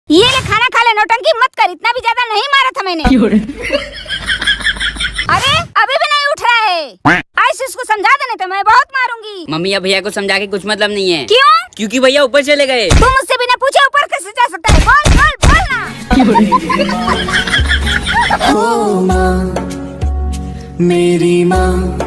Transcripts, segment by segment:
ये ले खाना खा ले, नौटंकी मत कर, इतना भी ज्यादा नहीं मारा था मैंने। अरे अभी भी नहीं उठ रहा है, आइस इसको समझा देने तो मैं बहुत मारूंगी। मम्मी या भैया को समझा के कुछ मतलब नहीं है। क्यों? क्योंकि भैया ऊपर चले गए। तुम मुझसे बिना पूछे ऊपर कैसे जा सकता है? बोल बोल बोलना। मेरी माँ।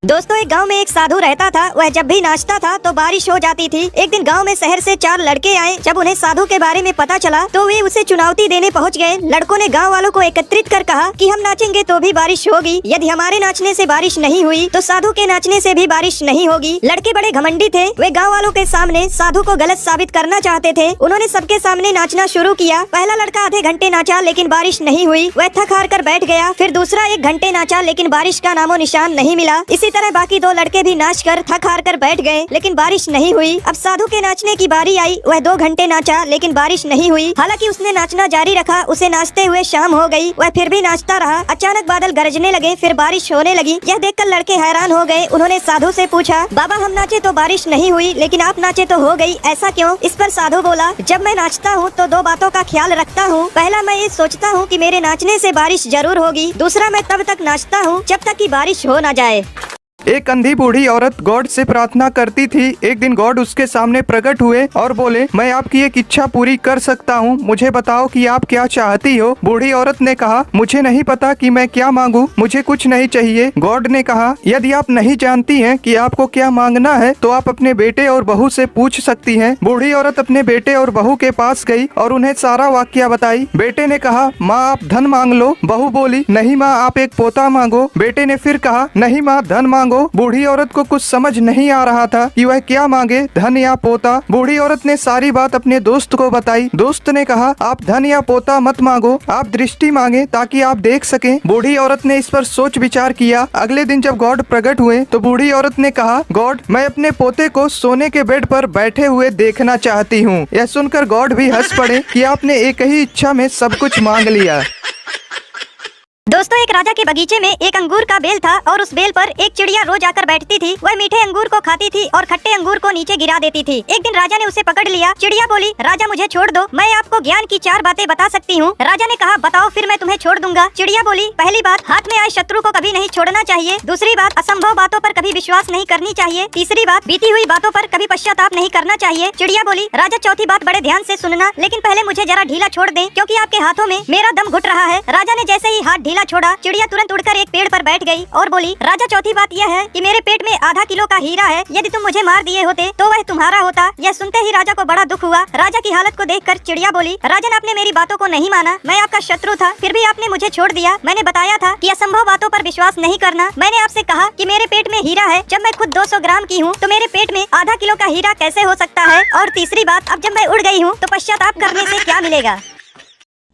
दोस्तों, एक गांव में एक साधु रहता था। वह जब भी नाचता था तो बारिश हो जाती थी। एक दिन गांव में शहर से 4 लड़के आए। जब उन्हें साधु के बारे में पता चला तो वे उसे चुनौती देने पहुंच गए। लड़कों ने गांव वालों को एकत्रित कर कहा कि हम नाचेंगे तो भी बारिश होगी, यदि हमारे नाचने से बारिश नहीं हुई तो साधु के नाचने से भी बारिश नहीं होगी। लड़के बड़े घमंडी थे। वे गाँव वालों के सामने साधु को गलत साबित करना चाहते थे। उन्होंने सबके सामने नाचना शुरू किया। पहला लड़का आधे घंटे नाचा लेकिन बारिश नहीं हुई। वह थक हार कर बैठ गया। फिर दूसरा 1 घंटे नाचा लेकिन बारिश का नामो निशान नहीं मिला। इसी तरह बाकी 2 लड़के भी नाचकर थक हार कर बैठ गए लेकिन बारिश नहीं हुई। अब साधु के नाचने की बारी आई। वह 2 घंटे नाचा लेकिन बारिश नहीं हुई। हालांकि उसने नाचना जारी रखा। उसे नाचते हुए शाम हो गई। वह फिर भी नाचता रहा। अचानक बादल गरजने लगे, फिर बारिश होने लगी। यह देखकर लड़के हैरान हो गए। उन्होंने साधु से पूछा, बाबा हम नाचे तो बारिश नहीं हुई लेकिन आप नाचे तो हो गई, ऐसा क्यों? इस पर साधु बोला, जब मैं नाचता हूँ तो 2 बातों का ख्याल रखता हूँ। पहला, मैं ये सोचता हूँ कि मेरे नाचने से बारिश जरूर होगी। दूसरा, मैं तब तक नाचता हूँ जब तक कि बारिश हो न जाए। एक अंधी बूढ़ी औरत गॉड से प्रार्थना करती थी। एक दिन गॉड उसके सामने प्रकट हुए और बोले, मैं आपकी एक इच्छा पूरी कर सकता हूँ, मुझे बताओ कि आप क्या चाहती हो। बूढ़ी औरत ने कहा, मुझे नहीं पता कि मैं क्या मांगू, मुझे कुछ नहीं चाहिए। गॉड ने कहा, यदि आप नहीं जानती हैं कि आपको क्या मांगना है तो आप अपने बेटे और बहू से पूछ सकती हैं। बूढ़ी औरत अपने बेटे और बहू के पास गई और उन्हें सारा वाकया बताई। बेटे ने कहा, माँ आप धन मांग लो। बहू बोली, नहीं माँ आप एक पोता मांगो। बेटे ने फिर कहा, नहीं माँ धन मांगो। बूढ़ी औरत को कुछ समझ नहीं आ रहा था कि वह क्या मांगे, धन या पोता। बूढ़ी औरत ने सारी बात अपने दोस्त को बताई। दोस्त ने कहा, आप धन या पोता मत मांगो, आप दृष्टि मांगे ताकि आप देख सकें। बूढ़ी औरत ने इस पर सोच विचार किया। अगले दिन जब गॉड प्रकट हुए तो बूढ़ी औरत ने कहा, गॉड मैं अपने पोते को सोने के बेड पर बैठे हुए देखना चाहती हूँ। यह सुनकर गॉड भी हंस पड़े कि आपने एक ही इच्छा में सब कुछ मांग लिया। दोस्तों, एक राजा के बगीचे में एक अंगूर का बेल था और उस बेल पर एक चिड़िया रोज आकर बैठती थी। वह मीठे अंगूर को खाती थी और खट्टे अंगूर को नीचे गिरा देती थी। एक दिन राजा ने उसे पकड़ लिया। चिड़िया बोली, राजा मुझे छोड़ दो, मैं आपको ज्ञान की 4 बातें बता सकती हूँ। राजा ने कहा, बताओ फिर मैं तुम्हें छोड़ दूंगा। चिड़िया बोली, पहली बात, हाथ में आए शत्रु को कभी नहीं छोड़ना चाहिए। दूसरी बात, असंभव बातों पर कभी विश्वास नहीं करनी चाहिए। तीसरी बात, बीती हुई बातों पर कभी पश्चाताप नहीं करना चाहिए। चिड़िया बोली, राजा चौथी बात बड़े ध्यान से सुनना, लेकिन पहले मुझे जरा ढीला छोड़ दें क्योंकि आपके हाथों में मेरा दम घुट रहा है। राजा ने जैसे ही हाथ ढीला छोड़ा, चिड़िया तुरंत उड़कर एक पेड़ पर बैठ गई और बोली, राजा चौथी बात यह है कि मेरे पेट में आधा किलो का हीरा है, यदि तुम मुझे मार दिए होते तो वह तुम्हारा होता। यह सुनते ही राजा को बड़ा दुख हुआ। राजा की हालत को देखकर चिड़िया बोली, राजन आपने मेरी बातों को नहीं माना, मैं आपका शत्रु था, फिर भी आपने मुझे छोड़ दिया। मैंने बताया था कि असंभव बातों पर विश्वास नहीं करना। मैंने आपसे कहा कि मेरे पेट में हीरा है, जब मैं खुद 200 ग्राम की हूँ तो मेरे पेट में आधा किलो का हीरा कैसे हो सकता है। और तीसरी बात, अब जब मैं उड़ गई हूँ तो पश्चाताप करने से क्या मिलेगा।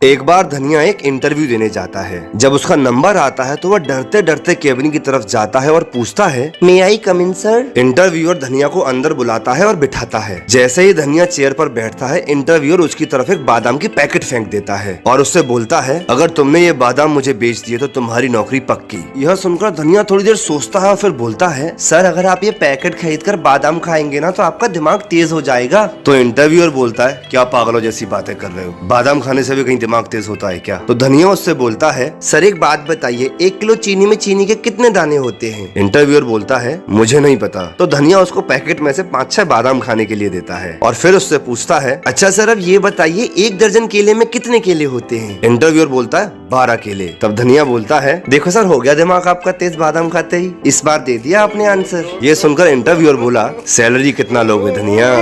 एक बार धनिया एक इंटरव्यू देने जाता है। जब उसका नंबर आता है तो वह डरते डरते केबिन की तरफ जाता है और पूछता है, मे आई कम इन सर। इंटरव्यूअर धनिया को अंदर बुलाता है और बिठाता है। जैसे ही धनिया चेयर पर बैठता है, इंटरव्यूअर उसकी तरफ एक बादाम की पैकेट फेंक देता है और उससे बोलता है, अगर तुमने ये बादाम मुझे बेच दिए तो तुम्हारी नौकरी पक्की। यह सुनकर धनिया थोड़ी देर सोचता है और फिर बोलता है, सर अगर आप ये पैकेट खरीद कर बादाम खाएंगे ना तो आपका दिमाग तेज हो जाएगा। तो इंटरव्यूअर बोलता है, क्या पागलों जैसी बातें कर रहे हो, बादाम खाने से भी कहीं दिमाग तेज होता है क्या? तो धनिया उससे बोलता है, सर एक बात बताइए, 1 किलो चीनी में चीनी के कितने दाने होते हैं? इंटरव्यूअर बोलता है, मुझे नहीं पता। तो धनिया उसको पैकेट में से 5-6 बादाम खाने के लिए देता है और फिर उससे पूछता है, अच्छा सर अब ये बताइए 1 दर्जन केले में कितने केले होते हैं? इंटरव्यूअर बोलता है, 12 केले। तब धनिया बोलता है, देखो सर हो गया दिमाग आपका तेज बादाम खाते ही, इस बार दे दिया आपने आंसर। ये सुनकर इंटरव्यूअर बोला, सैलरी कितना लोगे धनिया?